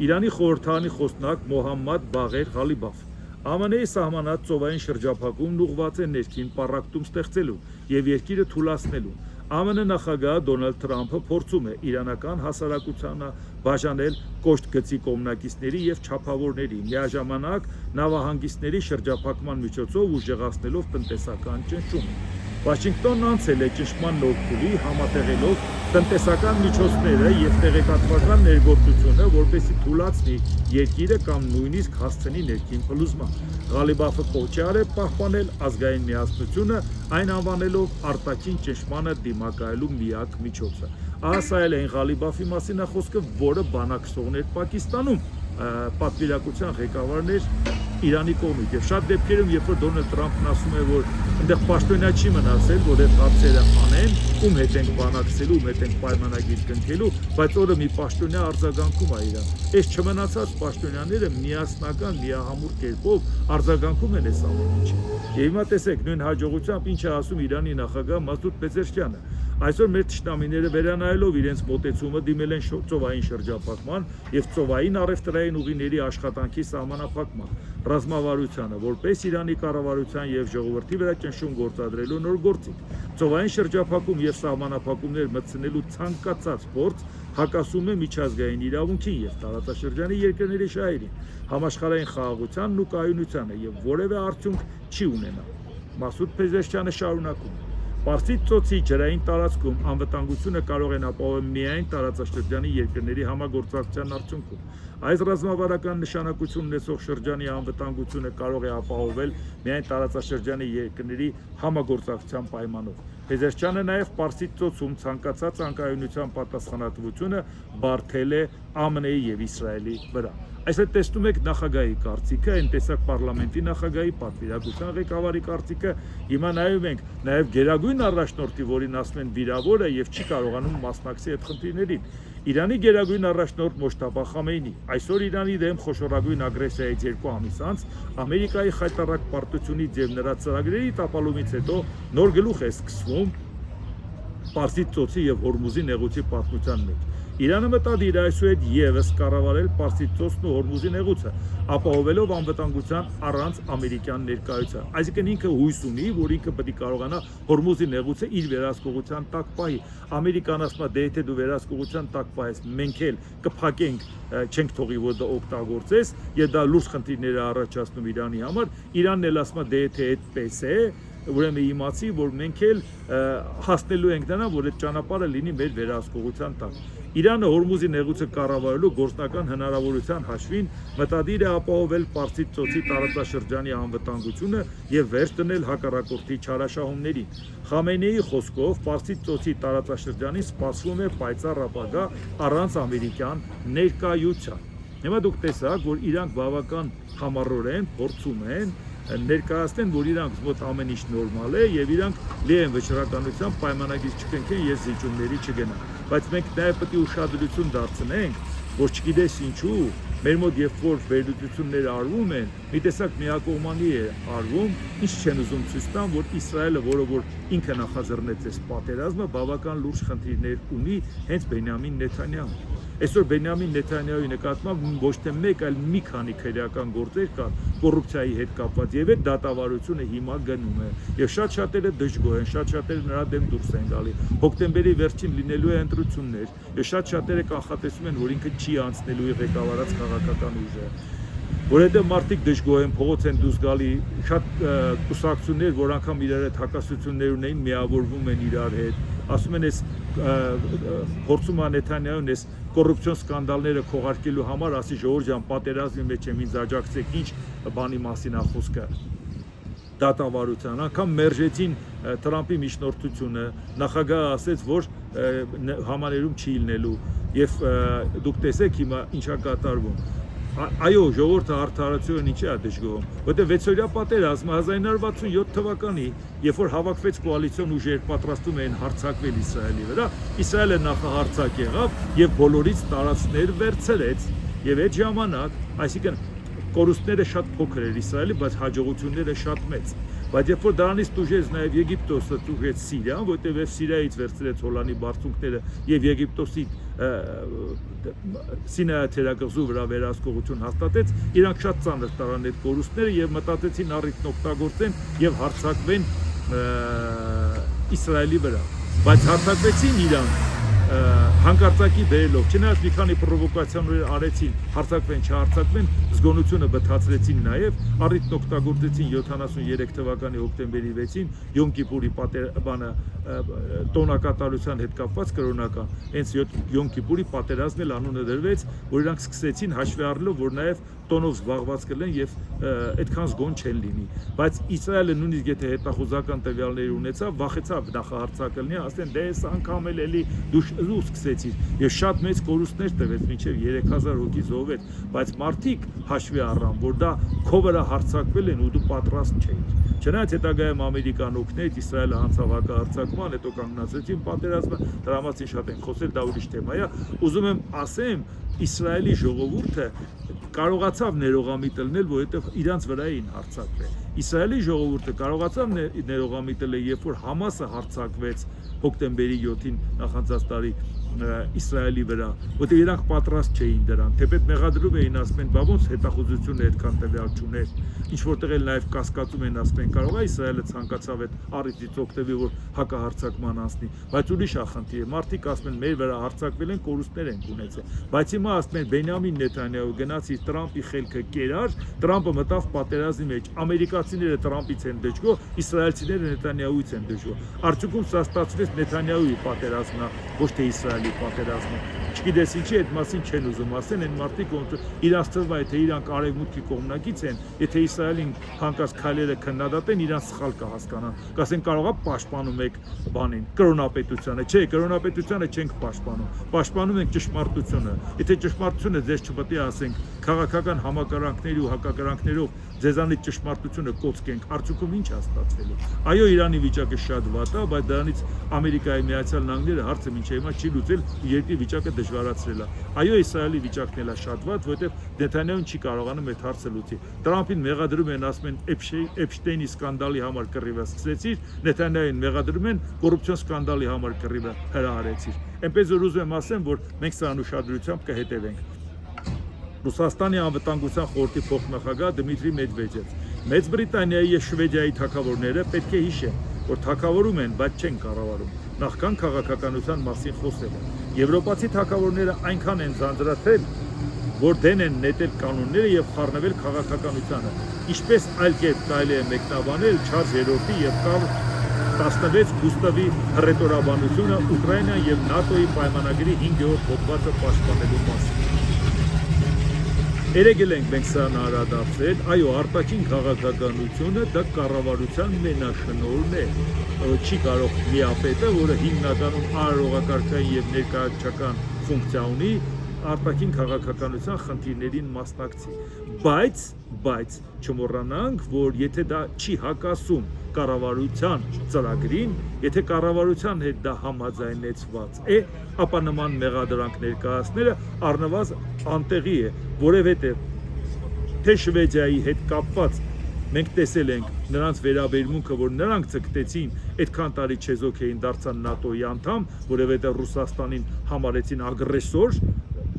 A: Իրանի խորհրդարանի խոսնակ Մոհամմադ Բաղեր Ղալիբաֆ ԱՄՆ-ի սահմանած ծովային շրջափակումն ուղղված է ներքին պառակտում ստեղծելու եւ երկիրը թուլացնելու։ ԱՄՆ նախագահ Դոնալդ Թրամփը փորձում է իրանական հասարակությանը բաժանել կոշտ գծի կողմնակիցների եւ չափավորների, միաժամանակ նավահանգիստների շրջափակման միջոցով ուժեղացնելով տնտեսական ճնշումը։ Վաշինգտոնն անցել է ճնշման նոր փուլի, համատեղելով տնտեսական միջոցները եւ տեղեկատվական ներգործությունը, որպեսզի թուլացնի երկիրը կամ նույնիսկ հասցնի ներքին փլուզման։ Ղալիբաֆը կոչար է պահպանել ազգային միասնությունը, այն անվանելով արտաքին ճնշմանը դիմակայելու միակ միջոցը։ Սա էլ այն Ղալիբաֆի մասին է խոսքը, որը բանակցողներ Պակիստանում պատվիրակության ղեկավարն էր Իրանի կողմից եւ շատ դեպքերում, երբ որ Դոնալդ Թրամփն ասում է, որ այնտեղ պաշտոնյա չի մնացել, որ այդ հարցերը անեն, ում հետ ենք բանակցելու, ում հետ ենք պայմանագիր կնքելու, բայց օրը մի պաշտոնյա արձագանքում է իրան։ Այս չմնացած պաշտոնյաները միասնական, միահամուռ կերպով արձագանքում են այս ամեն ինչին։ Եվ հիմա տեսեք, նույն հաջողությամբ ինչ է ասում Իրանի նախագահ Մասուդ Պեզեշքյանը։ Այսօր մեր թշնամիները վերանայելով իրենց մոտեցումը դիմել են ծովային շրջափակման եւ ծովային առևտրային ուղիների աշխատանքի սահմանափակման ռազմավարությանը, որպես Իրանի կառավարության եւ ժողովրդի վրա ճնշում գործադրելու նոր գործիք։ Ծովային շրջափակում եւ սահմանափակումներ մտցնելու ցանկացած փորձ հակասում է միջազգային իրավունքին եւ տարածաշրջանի երկրների շահերին, համաշխարհային խաղաղությանն ու կայունությանը եւ որևէ արդյունք չի ունենա։ Մասուդ Պեզեշքյանը շարունակում է. Պարսից ծոցի ջրային տարածքում անվտանգությունը կարող են ապահովել միայն տարածաշրջանի երկրների համագործակցության արդյունքում։ Այս ռազմավարական նշանակություն ունեցող շրջանի անվտանգությունը կարող է ապահովել միայն տարածաշրջանի երկրների համագործակցության պայմանով։ Պեզեշքյանը նաև Պարսից ծոցում ցանկացած անկայունության պատասխանատվությունը բարթել է ԱՄՆ-ի եւ Իսրայելի վրա։ Այսօր տեսնում եք նախագահի կարծիքը, այն տեսակ պարլամենտի նախագահի, պատվիրակության ղեկավարի կարծիքը, հիմա նայում ենք նաև գերագույն առաջնորդի, որին ասում են վիրավոր է եւ չի կարողանում մասնակցել այդ խնդիրներին։ Իրանի գերագույն առաջնորդ Մոջթաբա Խամեյնի այսօր Իրանի դեմ խոշորագույն ագրեսիայից 2 ամիս անց Ամերիկայի խայտառակ պարտությունից եւ նրա ծրագրերի տապալումից հետո նոր գլուխ է սկսվում Պարսից ծոցի եւ Հորմուզի նեղուցի պատմության մեջ։ Իրանը մտադիր է այսուհետ եւս կառավարել Պարսից ծոցն ու Հորմուզի նեղուցը, ապահովելով անվտանգության առանց ամերիկյան ներկայության։ Այսինքն ինքը հույս ունի, որ ինքը պետք է կարողանա Հորմուզի նեղուցը իր վերահսկողության տակ պահի։ Ամերիկան ասում է, դե եթե դու վերահսկողության տակ պահես, մենք էլ կփակենք, չենք թողի, որ դա օգտագործես, եւ դա լուրջ խնդիրներ է առաջացնում Իրանի համար։ Իրանն էլ ասում է, դե եթե այդպես է, ուրեմն իմացի, որ մենք էլ հասնելու ենք դրան, որ այդ ճանապարհը լինի մեր վերահսկողության տակ։ Իրանը Հորմուզի նեղուցը կառավարելու գործնական հնարավորության հաշվին մտադիր է ապահովել Պարսից ծոցի տարածաշրջանի անվտանգությունը եւ վերջ դնել հակառակորդի չարաշահումներին։ Խամենեի խոսքով Պարսից ծոցի տարածաշրջանին սպասվում է պայծառ ապագա առանց ամերիկյան ներկայության։ Հիմա դուք տեսաք, որ իրանք բավական համառորեն փորձում են ներկայացնեն, որ իրանք մոտ ամեն ինչ նորմալ է եւ իրանք լի են վճռականությամբ պայմանագիր չկնքեն եւ զիջումների չգնան։ Բայց մենք նաեւ պետք է ուշադրություն դարձնենք, որ չգիտես ինչու մեր մոտ երբ որ վերլուծություններ արվում են, մի տեսակ միակողմանի է արվում, ինչ չեն ուզում ցույց տան, որ Իսրայելը, որը որ ինքը նախաձեռնեց այս պատերազմը, բավական լուրջ խնդիրներ ունի հենց Բենյամին Նեթանյահուն։ Այսօր Բենյամին Նեթանյահուի նկատմամբ ոչ թե մեկ, այլ մի քանի քրեական գործեր կան կոռուպցիայի հետ կապված եւ այդ դատավարությունը հիմա գնում է եւ շատ-շատերը դժգոհ են, շատ-շատերը նրա դեմ դուրս են գալի։ Հոկտեմբերի վերջին լինելու է ընտրություններ եւ շատ-շատերը կանխատեսում են, որ ինքը չի անցնելու ղեկավարած քաղաքական ուժը, որովհետեւ մարդիկ դժգոհ են, փողոց են դուրս գալի, շատ կուսակցություններ, որ անգամ իրար հետ հակասություններ ունեն, միավորվում են իրար հետ, ասում են, այս փորձում է Նեթանյահուն այս կոռուպցիոն սկանդալները քողարկելու համար, ասի ժողովուրդ ջան, պատերազմի մեջ եմ, ինձ աջակցեք, ինչ բանի մասին է խոսքը։ Դատավարության, անգամ մերժեցին Թրամփի միջնորդությունը, նախագահը ասեց, որ համաներում չի լինելու եւ դուք տեսեք հիմա ինչա կատարվում։ Այո, ժողովուրդը արդարացիորեն ինչի է դժգոհում, որտեղ 6-օրյա պատերազմը 1967 թվականի, երբ որ հավաքվեց կոալիցիոն ուժեր, պատրաստում էին հարձակվել Իսրայելի վրա, Իսրայելը նախահարձակ եղավ եւ բոլորից տարածքներ վերցրեց եւ այդ ժամանակ, այսինքն կորուստները շատ փոքր էր Իսրայելի, բայց հաջողությունները շատ մեծ։ Բայց երբ որ դրանից տուժեց նաև Եգիպտոսը, տուժեց Սիրիան, որտեղ եւ Սիրիայից վերցրեց Հոլանի բարձունքները եւ Եգիպտոսի Սինայի թերակղզու վրա վերահսկողություն հաստատեց, իրանք շատ ծանր տարան այդ կորուստները եւ մտածեցին առիթն օգտագործեն եւ հարձակվեն Իսրայելի վրա, բայց հարձակվեցին իրանք հանկարծակի բերելով, չնայած մի քանի պրովոկացիաներ արեցին, հարձակվեն, չհարձակվեն, զգոնությունը բթացրեցին նաև, առիթն օգտագործեցին 73 թվականի հոկտեմբերի 6-ին Յոմ Կիպուրի տոնակատարության հետ կապված կրոնական, հենց Յոմ Կիպուրի պատերազմն էլ անունը դրվեց, որ իրանք սկսեցին հաշվի առնելով, որ նաև տոնով զբաղված կլեն եւ այդքան զգոն չեն լինի, բայց Իսրայելը նույնիսկ եթե հետախուզական տվյալներ ունեցավ, վախեցավ նախահարձակելնի, ասեն դե այս անգամ էլի դու սկսեցիր եւ շատ մեծ կորուստներ տվեց, մինչեւ 3000 հոգի զոհվեց, բայց մարդիկ հաշվի առան, որ դա քո վրա հարձակվել են ու դու պատրաստ չէիր։ Չնայած հետագայում Ամերիկան օգնեց, Իսրայելը անցավ հակահարձակման, հետո կանգնացրեցին պատերազմը, դրա մասին շատ են խոսել, դա ուրիշ թեմա է։ Ուզում եմ ասեմ, Իսրայելի ժողովուրդը կարողացավ ներողամիտ լինել, որովհետև իրանց վրա էին հարձակվել։ Իսրայելի ժողովուրդը կարողացավ ներողամիտ լինել, երբ որ Համասը հարձակվեց հոկտեմբերի 7-ին նախանցած տարի Իսրայելի վրա, որտեղ իրանք պատրաստ չէին դրան, թեպետ մեղադրում էին, ասում են, բա ոնց հետախուզությունը այդքան տվյալ չուներ, ինչ որտեղ էլ նաև կասկածում են, ասում են, կարող է Իսրայելը ցանկացավ այդ առիթից օգտվի, որ հակահարձակման անցնի, բայց ուրիշ ախնդիր է, մարդիկ ասում են, մեր վրա հարձակվել են, կորուստներ են ունեցել, բայց հիմա ասում են, Բենյամին Նեթանյահու գնաց Տրամպի խելքը կերար, Տրամպը մտավ պատերազմի մեջ, ամերիկացիները Տրամպից են դժգոհ, իսրայելցիները Նեթանյահուից են դժգոհ, արդյունքում սա ստացվեց Նեթանյահուի պատերազմն է, ոչ թե Իսրայելի պատերազմը։ Չգիտես ինչի այդ մասին չեն ուզում ասեն, այն մարդիկ ոնց իրանց թվում է, թե իրանք արևմուտքի կողմնակից են, եթե Իսրայելին հանկարծ քայլերը քննադատեն, իրանք սխալ կհասկանան։ Կասեն կարողա պաշտպանում եք բանին, կրոնապետությանը, չէ, կրոնապետությանը չենք պաշտպանում, պաշտպանում ենք ճշմարտությունը։ Եթե ճշմարտությունը ձեզ չպետք է ասենք, քաղաքական համակրանքների ու հակակրանքներով ձեզանից ճշմարտությունը կոծկենք, արդյունքում ինչ է ստացվելու։ Այո, Իրանի վիճակը շատ վատ է, բայց դրանից Ամերիկայի Միացյալ Նահանգները հարցը մինչև հիմա չի լուծել, երկրի վիճակը դժվարացրել է։ Այո, Իսրայելի վիճակն էլ է շատ վատ, որովհետև Նեթանյահուն չի կարողանում այդ հարցը լուծի։ Տրամփին մեղադրում են, ասում են, Էփշտեյնի սկանդալի համար կռիվը սկսեցիր, Նեթանյահուն մեղադրում են, կոռուպցիոն սկանդալի համար կռիվը հրահարեցիր։ Այնպես որ ուզում եմ ասեմ, որ մենք սրան ուշադրությամբ կհետևենք։ Ռուսաստանի անվտանգության խորհրդի փոխնախագահ Դմիտրի Մեդվեդև, Մեծ Բրիտանիայի եւ Շվեդիայի թագավորները պետք է հիշեն, որ թագավորում են, բայց չեն կառավարում։ Նախքան քաղաքականության մասին խոսելը։ Եվրոպացի թագավորները այնքան են ձանձրացել, որ դեն են նետել կանոնները եւ խառնվել քաղաքականությանը։ Ինչպես այլ կերպ կարելի է մեկնաբանել Չարլզ III եւ Կարլ 16 Գուստավի հռետորաբանությունը Ուկրաինա եւ ՆԱՏՕ-ի պայմանագրի 5-րդ հոդվածը պաշտպանելու մասին։ Երեգել ենք մենք սրան անդրադարձել, այո, արտաքին քաղաքականությունը դա կառավարության մենաշնորհն է, չի կարող միապետը, որը հիմնականում արարողակարգային եւ ներկայացուցչական ֆունկցիա ունի, արտաքին քաղաքականության խնդիրներին մասնակցի, բայց չմոռանանք, որ եթե դա չի հակասում կառավարության ծրագրին, եթե կառավարության հետ դա համաձայնեցված է, ապա նման մեղադրանք ներկայացնելը առնվազն անտեղի է, որովհետև թե Շվեդիայի հետ կապված մենք տեսել ենք նրանց վերաբերմունքը, որ նրանք ցկտեցին, այդքան տարի չեզոք էին դարձան ՆԱՏՕ-ի անդամ, որովհետև Ռուսաստանին համարեցին ագրեսոր,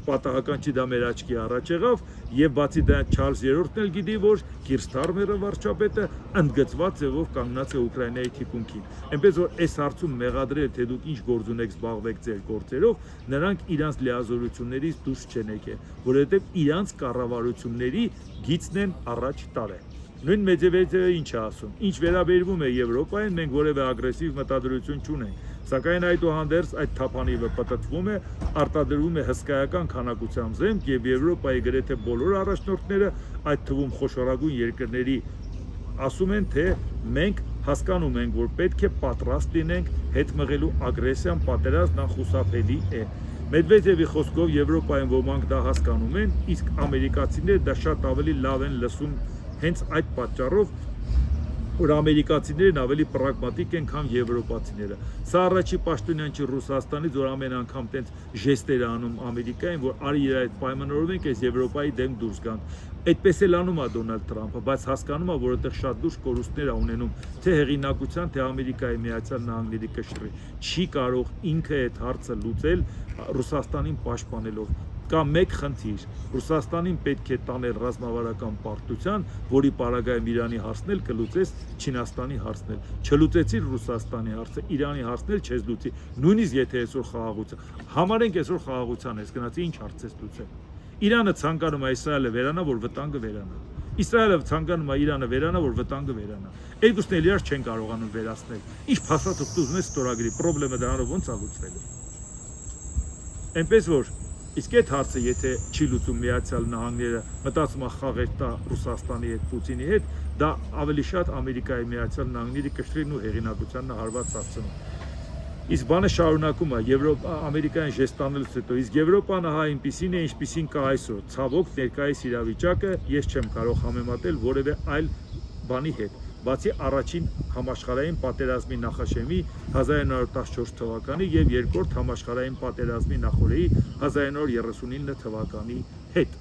A: պատահական չի դա մեր աչքի առաջ եղավ, եւ բացի դա Չարլզ III-ն էլ գիտի, որ Կիր Սթարմերը վարչապետը ընդգծված ձևով կանգնած է Ուկրաինայի թիկունքին։ Այնպես որ այս հարցում մեղադրել, թե դուք ինչ գործ ունեք, զբաղվեք ձեր գործերով, նրանք իրանց լիազորություններից դուրս չեն եկել, որովհետեւ իրանց կառավարությունների գիծն են առաջ տարել։ Նույն Մեդվեդևը ինչ է ասում, ինչ վերաբերվում է Եվրոպային, մենք որևէ ագրեսիվ մտադրություն չունենք, սակայն այդուհանդերձ այդ թափանիվը պտտվում է, արտադրվում է հսկայական քանակությամբ զենք եւ Եվրոպայի գրեթե բոլոր առաջնորդները, այդ թվում խոշորագույն երկրների ասում են, թե մենք հասկանում ենք, որ պետք է պատրաստ լինենք հետ մղելու ագրեսիան, պատերազմն անխուսափելի է։ Մեդվեդևի խոսքով Եվրոպայում ոմանք դա հասկանում են, իսկ ամերիկացիները դա շատ ավելի լավ են լսում։ Հենց այդ պատճառով որ ամերիկացիներն ավելի պրագմատիկ են, քան եվրոպացիները։ Սա առաջի պաշտոնյան չի Ռուսաստանից, որ ամեն անգամ տենց ժեստեր անում Ամերիկային, որ արի իր այդ պայմանավորվենք, այս Եվրոպայի դեմ դուրս գանք։ Այդպես էլ անում է Դոնալդ Թրամփը, բայց հասկանում է, որ այդտեղ շատ լուրջ կորուստներ է ունենում թե հեղինակության, թե Ամերիկայի Միացյալ Նահանգների կշռի։ Չի կարող ինքը այդ հարցը լուծել Ռուսաստանին պաշտպանելով։ Կա մեկ խնդիր, Ռուսաստանին պետք է տանել ռազմավարական պարտության, որի պարագայում Իրանի հարցն էլ կլուծես Չինաստանի հարցն էլ։ Չլուծեցիր Ռուսաստանի հարցը, Իրանի հարցն էլ չես լուծի, նույնիսկ եթե այսօր խաղաղության, համարենք այսօր խաղաղության ես գնացի, ինչ հարց ես լուծել։ Իրանը ցանկանում է Իսրայելը վերանա, որ վտանգը վերանա։ Իսրայելը ցանկանում է Իրանը վերանա, որ վտանգը վերանա։ Երկուսն էլ իրար չեն կարողանում վերացնել։ Ինչ փաստաթուղթ ուզում ես ստորագրի, խնդրը դրանով ո՞նց է լուծվելու։ Այնպես որ իսկ այդ հարցը, եթե չի լուծում Միացյալ Նահանգները, մտածում է խաղեր տա Ռուսաստանի հետ, Պուտինի հետ, դա ավելի շատ Ամերիկայի Միացյալ Նահանգների կշռին ու հեղինակությանն հարված հասցնում։ Իսկ բանը շարունակում է Ամերիկային ժեստանելուց հետո, իսկ Եվրոպան ահա այնպիսին է, ինչպիսին կա այսօր։ Ցավոք ներկայիս իրավիճակը ես չեմ կարող համեմատել որևէ այլ բանի հետ։ Բացի առաջին համաշխարհային պատերազմի նախաշեմի 1914 թվականի եւ երկրորդ համաշխարհային պատերազմի նախորդի 1939 թվականի հետ։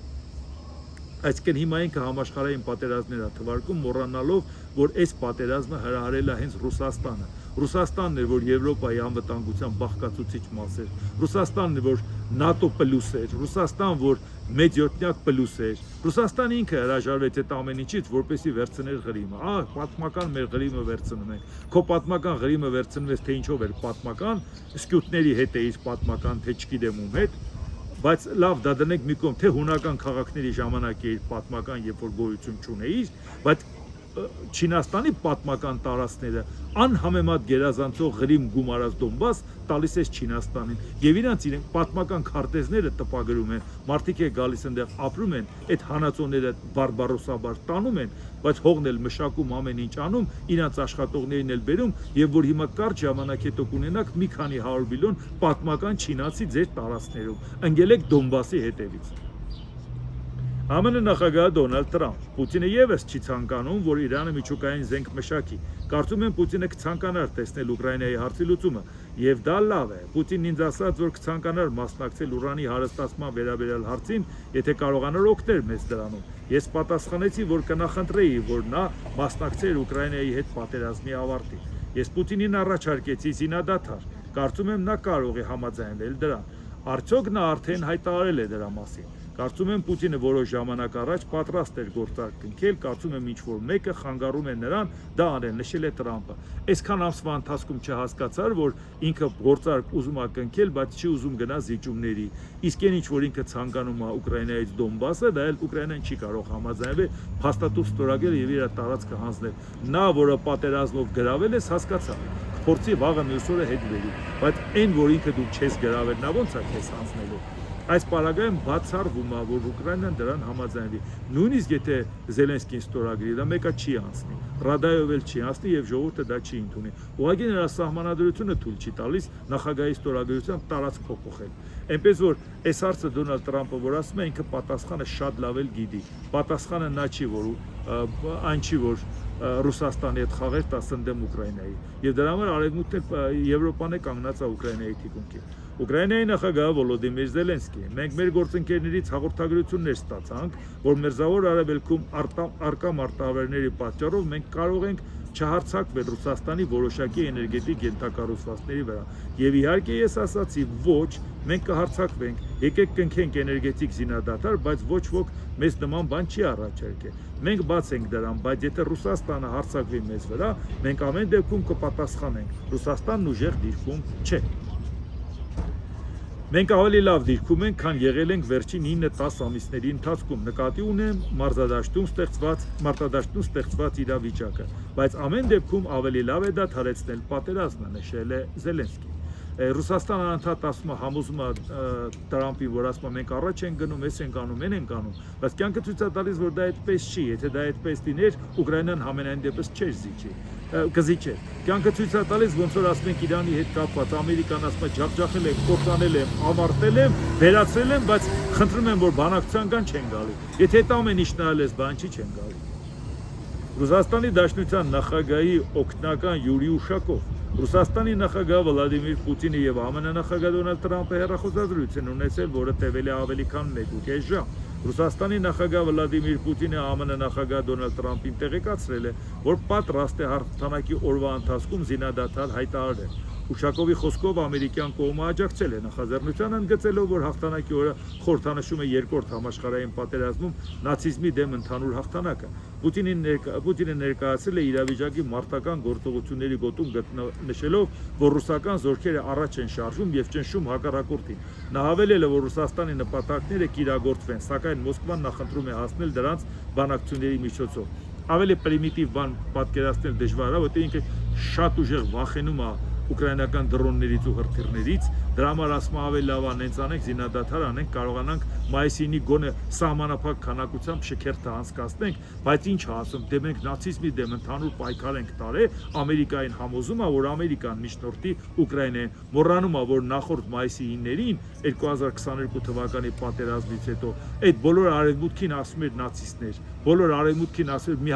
A: Այսինքն հիմա ինքը համաշխարհային պատերազմներ է թվարկում, մոռանալով, որ այս պատերազմը հրահարել է հենց Ռուսաստանը։ Ռուսաստանն էր, որ Եվրոպայի անվտանգության բաղկացուցիչ մաս էր։ Ռուսաստանն էր, որ ՆԱՏՕ պլյուս էր, Ռուսաստան, որ մեծյոտնյակ պլյուս էր։ Ռուսաստանը ինքը հրաժարվեց այդ ամեն ինչից, որպեսզի վերցներ Ղրիմը։ Պատմական մեր Ղրիմը վերցնում ենք։ Քո պատմական Ղրիմը վերցնվեց, թե ինչով էր պատմական, սկյուտների հետ է իր պատմական, թե չգիտեմ ում հետ, բայց լավ դա դնենք մի կողմ, թե հունական քաղաքների ժամանակ է իր պատմական, երբ որ գոյություն չունեիր, բայց Չինաստանի պատմական տարածքները անհամեմատ գերազանցող Ղրիմ գումարած Դոնբաս տալիս է Չինաստանին եւ իրանց իրենք պատմական քարտեզները տպագրում են, մարդիկ է գալիս այնտեղ ապրում են, այդ հանածոները բարբարոսաբար տանում են, բայց հողն էլ մշակում ամեն ինչ անում, իրանց աշխատողներին էլ բերում եւ որ հիմա կարճ ժամանակ հետո կունենաք մի քանի 100 միլիոն պատմական չինացի ձեր տարածքներում, ընկել եք Դոնբասի հետևից։ ԱՄՆ նախագահ Դոնալդ Թրամփ Պուտինը եւս չի ցանկանում, որ Իրանը միջուկային զենք մշակի։ Կարծում եմ Պուտինը կցանկանար տեսնել Ուկրաինայի հարցի լուծումը, եւ դա լավ է։ Պուտինն ինձ ասաց, որ կցանկանար մասնակցել ուրանի հարստացման վերաբերյալ հարցին, եթե կարողանար օգնել մեզ դրանում։ Ես պատասխանեցի, որ կնախընտրեի, որ նա մասնակցեր Ուկրաինայի հետ պատերազմի ավարտին։ Ես Պուտինին առաջարկեցի զինադադար։ Կարծում եմ նա կարող է համաձայնվել դրան։ Արդյոք նա արդեն հայտարարել է դրա մասին։ Կարծում եմ Պուտինը որոշ ժամանակ առաջ պատրաստ էր գործարք կնքել, կարծում եմ ինչ-որ մեկը խանգարում է նրան դա անել, նշել է Թրամփը։ Այսքան ամսվա ընթացքում չհասկացար, որ ինքը գործարք ուզում է կնքել, բայց չի ուզում գնա զիջումների։ Իսկ այն ինչ որ ինքը ցանկանում է Ուկրաինայից Դոնբասը, դա էլ Ուկրաինան չի կարող համաձայնվել, փաստաթուղթ ստորագրել եւ իր տարածքը հանձնել։ Նա, որը պատերազմով գրավել է, հասկացա։ Փորձի վաղը մյուս օրը հետ բերի, բայց այն որ ինքը դու չես գրավել, նա ո՞նց է քեզ հանձնելու։ Այս պարագայում բացառվում է, որ Ուկրաինան դրան համաձայնվի։ Նույնիսկ եթե Զելենսկին ստորագրի, դա մեկը չի անցնի, Ռադայով էլ չի անցնի եւ ժողովուրդը դա չի ընդունի։ Ուղղակի նրա սահմանադրությունը թույլ չի տալիս նախագահի ստորագրությամբ տարածք փոփոխել։ Այնպես որ այս հարցը Դոնալդ Թրամփը որ ասում է, ինքը պատասխանը շատ լավ էլ գիտի։ Պատասխանը նա չի, որ այն չի, որ Ռուսաստանի հետ խաղեր տասնդեմ Ուկրաինայի։ Եվ դրա համար արևմուտքն Եվրոպան է կանգնած է Ուկրաինայի թիկունքին։ Ուկրաինայի նախագահ Վոլոդիմիր Զելենսկի։ Մենք մեր գործընկերներից հաղորդագրություններ ստացանք, որ Մերձավոր Արևելքում արկա մարտահրավերների պատճառով մենք կարող ենք չհարցակվել Ռուսաստանի որոշակի էներգետիկ ենթակառուցվածքների վրա։ Եվ իհարկե ես ասացի, ոչ, մենք կհարցակվենք, եկեք կնքենք էներգետիկ զինադադար, բայց ոչ ոք մեզ նման բան չի առաջարկել։ Մենք բաց ենք դրան, բայց եթե Ռուսաստանը հարձակվի մեզ վրա, մենք ամեն դեպքում կպատասխանենք։ Ռուսաստանն ուժեղ դիրքում չէ։ Մենք ավելի լավ դիրքում ենք, քան եղել ենք վերջին 9-10 ամիսների ընթացքում, նկատի ունեմ մարտադաշտում ստեղծված իրավիճակը, բայց ամեն դեպքում ավելի լավ է դադարեցնել պատերազմը, նշել է Զելենսկին։ Ռուսաստանը անդադ ասում է, համոզում է Թրամփին, որ ասում է մենք առաջ ենք գնում, այս ենք անում, այն ենք անում, բայց կյանքը ցույց է տալիս, որ դա այդպես չի, եթե դա այդպես լիներ, Ուկրաինան համենայն դեպս չէր զիջի, կզիջեր։ Կյանքը ցույց է տալիս, ոնց որ ասում ենք Իրանի հետ կապված, Ամերիկան ասում է ջախջախել եմ, կործանել եմ, ավարտել եմ, վերացրել եմ, բայց խնդրում եմ, որ բանակցության կան չեն գալի։ Եթե այդ ամեն ինչ նայել ես, բան չի չեն գալի։ Ռուսաստանի Դաշնության նախագահի օգնական Յուրի Ուշակով, Ռուսաստանի նախագահ Վլադիմիր Պուտինը եւ ԱՄՆ նախագահ Դոնալդ Թրամփը հեռախոսազրույց են ունեցել, որը տևել է ավելի քան 1.5 ժամ։ Ռուսաստանի նախագահ Վլադիմիր Պուտինը ԱՄՆ նախագահ Դոնալդ Թրամփին տեղեկացրել է, որ պատրաստ է հաղթանակի օրվա ընթացքում զինադադար հայտարարել։ Ուշակովի խոսքով ամերիկյան կողմը աջակցել է նախաձեռնությանը, ընդգծելով, որ հաղթանակի օրը խորհրդանշում է երկրորդ համաշխարհային պատերազմում նացիզմի դեմ ընդհանուր հաղթանակը։ Պուտինը ներկայացրել է իրավիճակի մարտական գործողությունների գոտում նշելով, որ ռուսական զորքերը առաջ են շարժում եւ ճնշում հակառակորդին։ Նա հավելել է, որ Ռուսաստանի նպատակները կիրագործվեն, սակայն Մոսկվան նախընտրում է հասնել դրանց բանակցությունների միջոցով։ Ավելի պրիմիտիվ բան պատկերացնել դժվար է, որտեղ ինքը շատ ուժեղ վախենում է ուկրաինական դրոններից ու հրթիռներից, դրա համար ասում ավելի լավ անենց անենք զինադադար անենք, կարողանանք մայիսինի գոնե սահմանափակ քանակությամբ շքերթը անցկացնենք, բայց ինչ ասում, դե մենք նացիզմի դեմ ընդհանուր պայքար ենք տարել, Ամերիկային համոզում է, որ Ամերիկան միջնորդի Ուկրաինային, մոռանում է, որ նախորդ մայիսի 9-ին 2022 թվականի պատերազմից հետո այդ բոլոր արևմուտքին ասում էր նացիստներ, բոլոր արևմուտքին ասում էր մի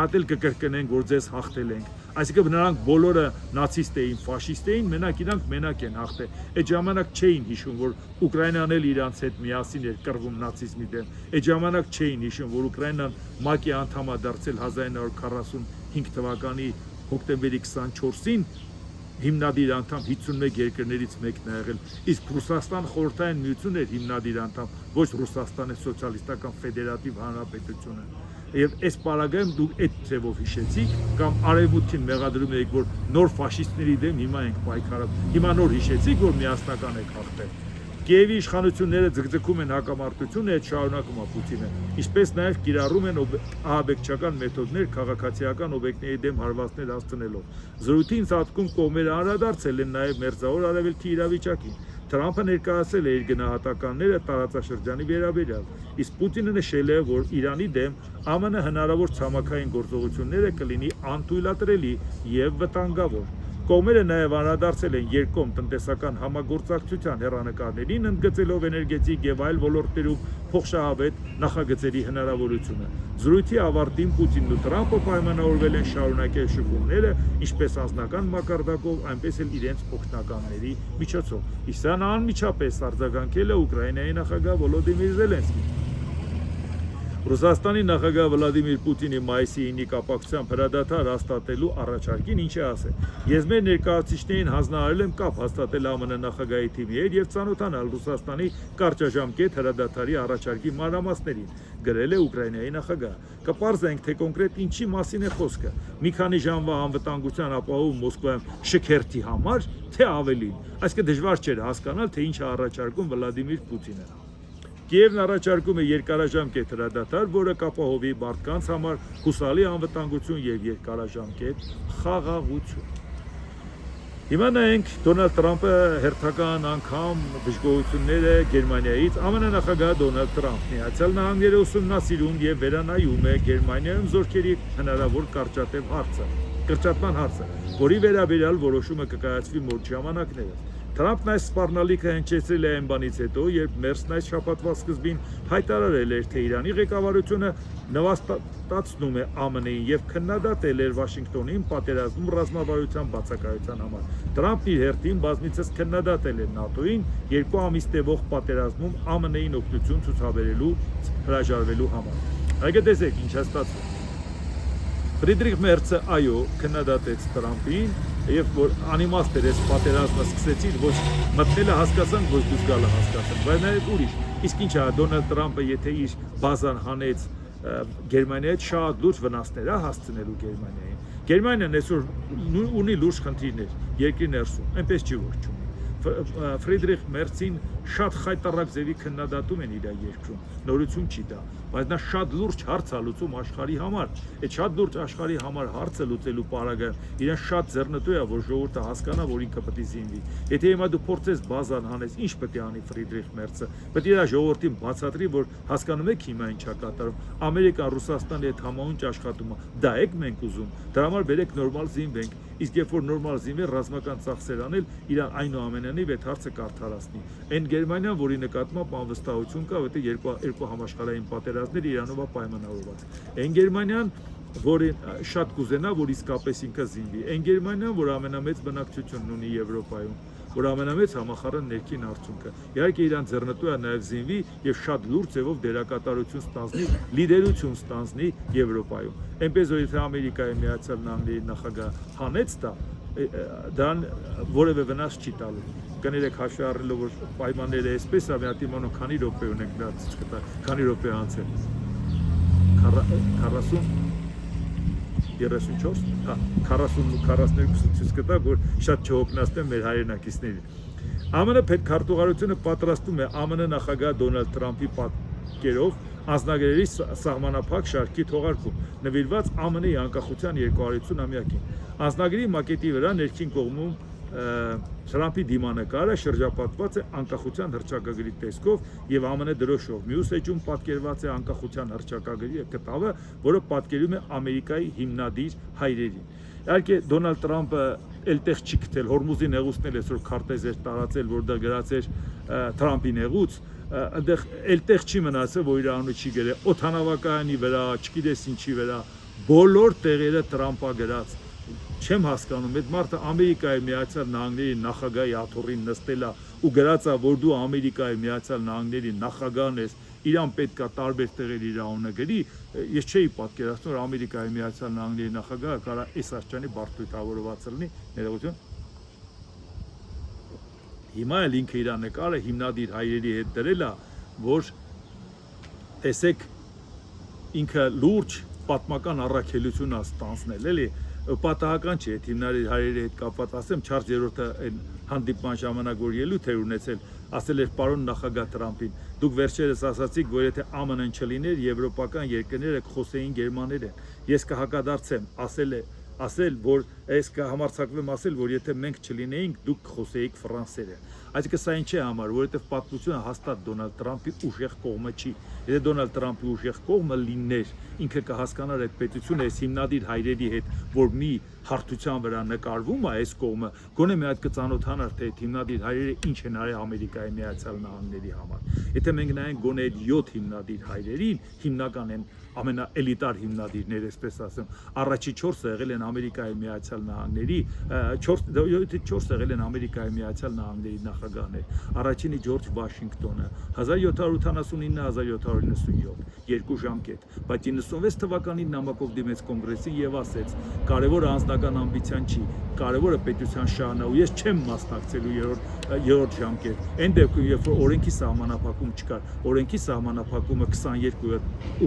A: հատ էլ կկրկնենք, որ ձեզ հաղթել ենք։ Այսինքն նրանք բոլորը նացիստ էին, ֆաշիստ էին, իրանք մենակ են հաղթել։ Այդ ժամանակ չէին հիշում, որ Ուկրաինան էլ իրանց հետ միասին էր կռվում նացիզմի դեմ։ Այդ ժամանակ չէին հիշում, որ Ուկրաինան ՄԱԿ-ի անդամ է դարձել 1945 թվականի հոկտեմբերի 24-ին, հիմնադիր անդամ 51 երկրներից մեկն է եղել, իսկ Ռուսաստան խորհրդային միությունն էր հիմնադիր անդամ, ոչ Ռուսաստանի սոցիալիստական ֆեդերատիվ հանրապետությունը։ Եվ այս պարագայում դուք այդ ձևով հիշեցիք կամ արևմուտքին մեղադրում եք, որ նոր ֆաշիստների դեմ հիմա ենք պայքարում, հիմա նոր հիշեցիք, որ միասնական եք հաղթել։ Կիևի իշխանությունները ձգձգում են հակամարտությունը, այդ շարունակում է Պուտինը, ինչպես նաև կիրառում են ահաբեկչական մեթոդներ քաղաքացիական օբյեկտների դեմ հարվածներ հասցնելով։ Զրույցի ընթացքում կողմերը անդրադարձել են նաև Մերձավոր Արևելքի իրավիճակին։ Թրամփը ներկայացրել է իր գնահատականները տարածաշրջանի վերաբերյալ, իսկ Պուտինը նշել է, որ Իրանի դեմ ԱՄՆ հնարավոր ցամաքային գործողությունները կլինի անթույլատրելի եւ վտանգավոր։ Կողմերը նաև անդրադարձել են երկկողմ տնտեսական համագործակցության հեռանկարներին, ընդգծելով էներգետիկ եւ այլ ոլորտներում փոխշահավետ նախագծերի հնարավորությունը։ Զրույցի ավարտին Պուտինն ու Թրամփը պայմանավորվել են շարունակել շփումները ինչպես անձնական մակարդակով, այնպես էլ իրենց օգնականների միջոցով։ Իսրան անմիջապես արձագանքել է Ուկրաինայի նախագահ Վոլոդիմիր Զելենսկին։ Ռուսաստանի նախագահ Վլադիմիր Պուտինի մայիսի 9-ի կապակցությամբ հրադադար հաստատելու առաջարկին ինչ է ասել։ Ես մեր ներկայացուցիչներին հանձնարարել եմ կապ հաստատել ԱՄՆ նախագահի թիմի հետ եւ ծանոթանալ Ռուսաստանի կարճաժամկետ հրադադարի առաջարկի մանրամասներին, գրել է Ուկրաինայի նախագահը։ Կպարզենք, թե կոնկրետ ինչի մասին է խոսքը։ Մի քանի ժամվա անվտանգության ապահովում Մոսկվայում շքերթի համար, թե ավելին։ Այսինքն դժվար չէր հասկանալ, թե ինչ է առաջարկում Վլադիմիր Պուտինը։ Կիևն առաջարկում է երկարաժամկետ հրադադար, որը կապահովի մարդկանց համար հուսալի անվտանգություն եւ երկարաժամկետ խաղաղություն։ Հիմա նայենք Դոնալդ Թրամփը հերթական անգամ դժգոհություններ է Գերմանիայից ԱՄՆ նախագահ Դոնալդ Թրամփն Միացյալ Նահանգները ուսումնասիրում եւ վերանայում է Գերմանիայում զորքերի հնարավոր կրճատման հարցը, որի վերաբերյալ որոշումը կկայացվի մոտ ժամանակներս։ Թրամփն այս սպառնալիքը հնչեցրել է այն բանից հետո, երբ մերսն այս շաբաթվա սկզբին հայտարարել էր, թե Իրանի ղեկավարությունը նվաստացնում է ԱՄՆ-ին եւ քննադատել էր Վաշինգտոնին պատերազմում ռազմավարության բացակայության համար։ Թրամփն իր հերթին բազմիցս քննադատել է ՆԱՏՕ-ին 2 ամիս տևող պատերազմում ԱՄՆ-ին օգնություն ցուցաբերելու հրաժարվելու համար։ Այգե տեսեք ինչ է ստացվում։ Ֆրիդրիխ Մերցը այո քննադատեց Թրամփին եւ որ անիմաստ էր այս պատերազմը սկսեցին ոչ մտնելը հասկացան ոչ դուրս գալը հասկացան բայց նաեւ ուրիշ իսկ ինչա Դոնալդ Թրամփը եթե իր բազան հանեց Գերմանիայից շատ լուրջ վնասներ է հասցնելու Գերմանիան այսօր ունի լուրջ խնդիրներ երկրի ներսում այնպես չի որ չունի Ֆրիդրիխ Մերցին շատ խայտառակ ձևի քննադատում են իր երկրում նորություն չի դա բայց նա շատ լուրջ հարց է լուծում աշխարհի համար այդ շատ լուրջ աշխարհի համար հարցը լուծելու պարագայում իրեն շատ ձեռնտու է որ ժողովուրդը հասկանա որ ինքը պետք է զինվի եթե հիմա դու փորձես բազան հանես ինչ պետք է անի Ֆրիդրիխ Մերցը պետք է իր ժողովրդին բացատրի որ հասկանում եք հիմա ինչ է կատարում Ամերիկան Ռուսաստանի հետ համահունչ աշխատում է դա եք մենք ուզում դրա համար բերեք նորմալ զինվենք իսկ երբ որ նորմալ զինվի ռազմական ծախսեր անել իրան այնուամենայնիվ այդ հարցը կարդարացնի այն Գերմանիան որի նկատմամբ անվստահություն կա որտեղ երկու համաշխարհային պատերազմներ Իրանով է պայմանավորված այն Գերմանիան որին շատ կուզենա, որ իսկապես ինքը զինվի։ Այն Գերմանիան, որ ամենամեծ բնակչությունն ունի Եվրոպայում, որ ամենամեծ համախառն ներքին արդյունքը։ Իհարկե իրան ձեռնտու է նաև զինվի եւ շատ լուրջ ձևով դերակատարություն ստանձնի, լիդերություն ստանձնի Եվրոպայում։ Այնպես որ եթե Ամերիկայի Միացյալ Նահանգների նախագահ հանեց դա, դրան որևէ վնաս չի տալու։ Կներեք հաշվի առնելով որ պայմանները այսպես է, մի հատ իմանո քանի րոպե ունենք դա ցույց կտա, քանի րոպե անցել։ 40 34, հա, 40-42 ցույց կտա, որ շատ չհոգնեցնեն մեր հայրենակիցներին։ ԱՄՆ պետքարտուղարությունը պատրաստում է ԱՄՆ նախագահ Դոնալդ Թրամփի պատկերով անձնագրերի սահմանափակ շարքի թողարկում, նվիրված ԱՄՆ-ի անկախության 250-ամյակին։ Անձնագրի մակետի վրա ներքին կողմում Թրամփի դիմանկարը շրջապատված է անկախության հռչակագրի տեսքով եւ ԱՄՆ դրոշով։ Մյուս էջում պատկերված է անկախության հռչակագրի կտավը, որը պատկերում է Ամերիկայի հիմնադիր հայրերին։ Իհարկե Դոնալդ Թրամփը այլտեղ չի գտել Հորմուզի նեղուցն էլ այսօր քարտեզ էր տարածել, որ դա գրած էր Թրամփի նեղուց, այնտեղ այլտեղ չի մնացել, որ իր անունը չի գրել օթանավակայանի վրա, չգիտես ինչի վրա, բոլոր տեղերը Թրամփա գրած։ Չեմ հասկանում, այդ մարդը Ամերիկայի Միացյալ Նահանգների նախագահի աթոռին նստել է ու գրած է, որ դու Ամերիկայի Միացյալ Նահանգների նախագահն ես, իրան պետքա տարբեր տեղեր իր անունը գրի, ես չէի պատկերացնում, որ Ամերիկայի Միացյալ Նահանգների նախագահը կարա այս աշխանի բարդույթավորված լինի, ներողություն։ Հիմա էլ ինքը իր նկարը հիմնադիր հայրերի հետ դրել է, որ տեսեք ինքը լուրջ պատմական առաքելություն է ստանձնել, էլի պատահական չէ, այդ հիմնադիր հայրերի հետ կապված ասեմ, Չարլզ երրորդը այն հանդիպման ժամանակ որ ելույթ էր ունեցել, ասել էր պարոն նախագահ Թրամփին, դուք վերջերս ասացիք, որ եթե ԱՄՆ-ն չլիներ, եվրոպական երկրները կխոսեին գերմաներեն։ Ես կհակադարձեմ, ասել, որ այս կհամարձակվեմ ասել, որ եթե մենք չլինեինք, դուք կխոսեիք ֆրանսերեն։ Այսինքն սա ինչ է համար, որովհետև պատմությունը հաստատ Դոնալդ Թրամփի ուժեղ կողմը չի։ Եթե Դոնալդ Թրամփի ուժեղ կողմը լիներ, ինքը կհասկանար այդ պետությունը այս հիմնադիր հայրերի հետ, որ մի հարթության վրա նկարվում է այս կողմը, գոնե մի հատ կծանոթանար, թե այդ հիմնադիր հայրերը ինչ են արել Ամերիկայի Միացյալ Նահանգների համար։ Եթե մենք նայենք գոնե այդ 7 հիմնադիր հայրերին, հիմնական են ամենաէլիտար հիմնադիրներ, այսպես ասեմ, առաջի 4-ը եղել են Ամերիկայի Միացյալ Նահանգների, 4 եղել են Ամերիկայի Միացյալ Նահանգների նախագահներ։ Առաջինը Ջորջ Վաշինգտոնը 1789-1797, 2 ժամկետ, բայց 96 թվականին նամակով դիմեց կոնգրեսին եւ ասեց. կարևորը անձնական ամբիցիան չի, կարևորը պետության շահն է, ու ես չեմ մասնակցելու երրորդ ժամկետ։ Այն դեպքում, երբ որ օրենքի սահմանափակում չկար, օրենքի սահմանափակումը 22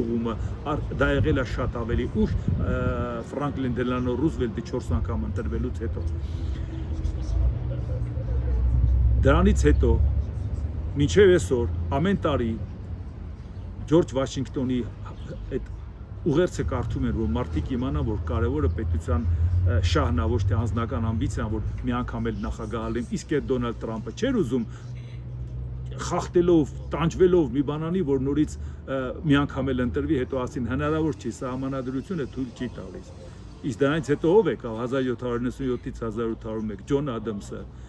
A: ուղումը դա եղել է շատ ավելի ուշ Ֆրանկլին Դելանո Ռուզվելտի 4 անգամ ընտրվելուց հետո։ Դրանից հետո մինչև այսօր ամեն տարի Ջորջ Վաշինգտոնի այդ ուղերձը կարդում են, որ մարդիկ իմանան, որ կարևորը պետության շահն է, ոչ թե անձնական ամբիցիան, որ մի անգամ էլ նախագահ լինեմ, իսկ այդ Դոնալդ Թրամփը չէր ուզում խախտելով, տանջվելով մի բանանի, որ նորից մի անգամ էլ ընտրվի, հետո ասին հնարավոր չի, սահմանադրությունը թույլ չի տալիս։ Իսկ դրանից հետո ով եկավ 1797-ից 1801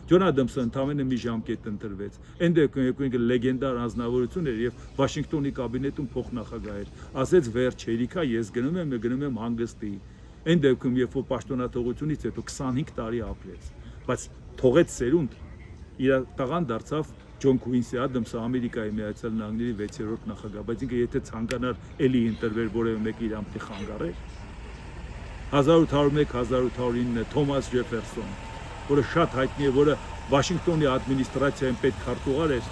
A: Ջոն Ադամսը ընդամենը մի ժամկետ ընտրվեց։ Այն դեպքում ինքը լեգենդար անձնավորություն էր եւ Վաշինգտոնի կաբինետում փոխնախագահ էր։ Ասեց վերջ հերիքա, ես գնում եմ հանգստի։ Այն դեպքում երբ որ պաշտոնաթողությունից հետո 25 տարի ապրեց, բայց թողեց սերունդ, իր տղան դարձավ Ջոն Քուինսի Ադամսը Ամերիկայի Միացյալ Նահանգների 6-րդ նախագահ, բայց ինքը եթե ցանկանար էլի ինտերվեր որևէ մեկը իր ամտի խանգարեր 1801-1809 Թոմաս Ջեֆերսոն, որը շատ հայտնի է, որը Վաշինգտոնի ադմինիստրացիայում պետքարտուղար էր,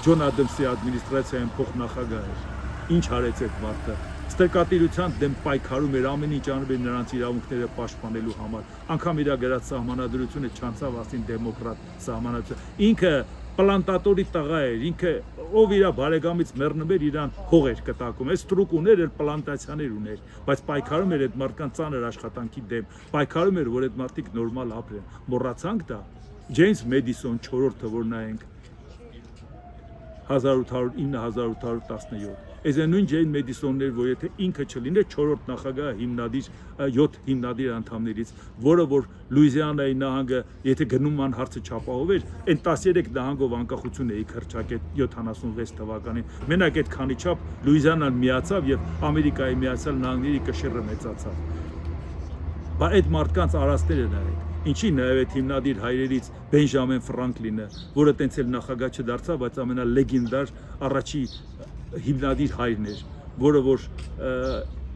A: Ջոն Ադամսի ադմինիստրացիայում փոխնախագահ էր։ Ինչ արեց այդ մարդը։ Ստերկատիրության դեմ պայքարում էր, ամեն ինչ անում էր նրանց իրավունքները պաշտպանելու համար։ Անկամ իր գրած սահմանադրությունը չանցավ ասին դեմոկրատ սահմանադրություն։ Ինքը պլանտատորի տղա էր, ինքը ով իր բարեկամից մեռնում էր, իրան հող էր կտակում։ Այս ստրուկուներ էր, պլանտացիաներ ուներ, բայց պայքարում էր այդ մարդկանց ծանր աշխատանքի դեմ, պայքարում էր, որ այդ մարդիկ նորմալ ապրեն։ Մոռացանք դա։ Ջեյմս Մեդիսոն 4-րդը, որ նայենք 1800-9817 Այս նույն Ջեյն Մեդիսոնն էր, որ եթե ինքը չլիներ 4-րդ նախագահը հիմնադիր 7 հիմնադիր անդամներից, որը որ Լուիզիանայի նահանգը եթե գնումման հարցը չապահովեր, այն 13 նահանգով անկախություն էի քրճակել 76 թվականին։ Մենակ այդ քանի չափ Լուիզիանան միացավ եւ Ամերիկայի Միացյալ Նահանգների կշիռը մեծացավ։ Բայց այդ մարդկանց արածները նայեք։ Ինչի նաև այդ հիմնադիր հայրերից Բենջամին Ֆրանկլինը, որը տենց էլ նախագահ չդարձավ, բայց ամենալեգենդար առաջի հիմնադիր հայրն էր, որը որ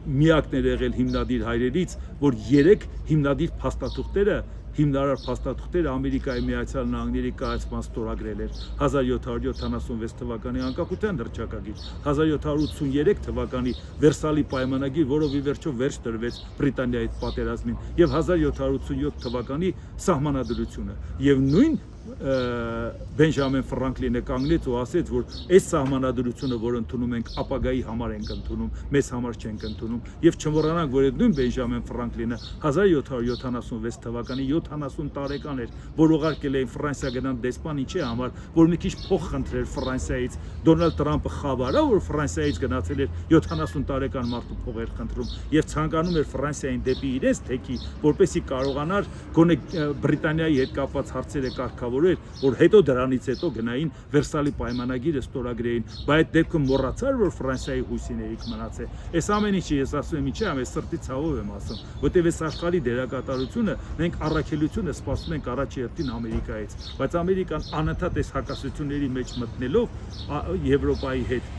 A: միակն էր եղել հիմնադիր հայրերից, որ 3 հիմնադիր փաստաթուղթերը հիմնարար փաստաթուղթերը Ամերիկայի Միացյալ Նահանգների կայացման ստորագրել էր 1776 թվականի անկախության հռչակագիր, 1783 թվականի Վերսալի պայմանագիր, որով ի վերջո վերջ տրվեց Բրիտանիայի պատերազմին, եւ 1787 թվականի սահմանադրությունը, եւ նույն Բենջամին Ֆրանկլինը կանգնեց ու ասեց, որ այս սահմանադրությունը, որ ընդունում ենք, ապագայի համար ենք ընդունում, մեզ համար չենք ընդունում, եւ չմոռանանք, որ այդ նույն Բենջամին Ֆրանկլինը 1776 թվականի 70 տարեկան էր, որ ուղարկել էին Ֆրանսիա գնան դեսպան ինչի համար, որ մի քիչ փող խնդրեր Ֆրանսիայից, Դոնալդ Թրամփը խաբարա, որ Ֆրանսիայից գնացել էր 70 տարեկան մարդու փողեր խնդրում եւ ցանկանում էր Ֆրանսիային դեպի իրենց թեքի, որպեսզի կարողանար գոնե Բրիտանիայի հետ կապված հարցերը կարգավորել, որ հետո դրանից հետո գնային Վերսալի պայմանագիրը ստորագրեին, բայց այդ դեպքը մոռացար, որ Ֆրանսիայի հույսին էիք մնացել։ Այս ամեն ինչը ես ասում եմ, ինչի՞ եմ, ես սրտի ցավով եմ ասում, որտեղ այս աշխարհի դերակատարությունը մենք առաքելությունը սպասում ենք առաջի հերթին Ամերիկայից, բայց Ամերիկան անընդհատ այս հակասությունների մեջ մտնելով Եվրոպայի հետ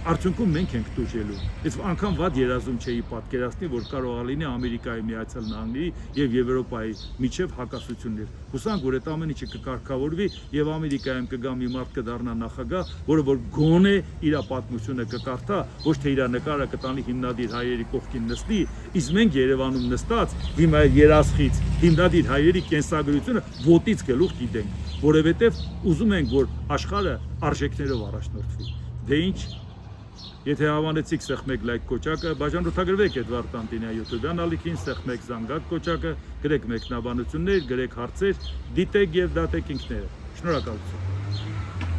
A: արդյունքում մենք ենք տուժելու։ Ես անգամ վատ երազում չէի պատկերացնի, որ կարող է լինի Ամերիկայի Միացյալ Նահանգների եւ Եվրոպայի միջև հակասություններ։ Հուսանք, որ այդ ամեն ինչը կկարգավորվի եւ Ամերիկայում կգա մի մարդ կդառնա նախագահ, որը որ գոնե իր պատմությունը կկարդա, ոչ թե իր նկարը կտանի հիմնադիր հայերի կողքին նստի, իսկ մենք Երևանում նստած հիմա երասխից հիմնադիր հայերի կենսագրությունը ոտից գլուխ գիտենք, որովհետեւ ուզում ենք, որ աշխարհը արժեքներով առաջնորդվի։ Դե ինչ Եթե հավանեցիք սեղմեք լայք կոճակը, բաժանորդագրվեք Էդվարդ Տանտինյանի YouTube-յան ալիքին, սեղմեք զանգակ կոճակը, գրեք մեկնաբանություններ, գրեք հարցեր, դիտեք եւ դատեք ինքները։ Շնորհակալություն։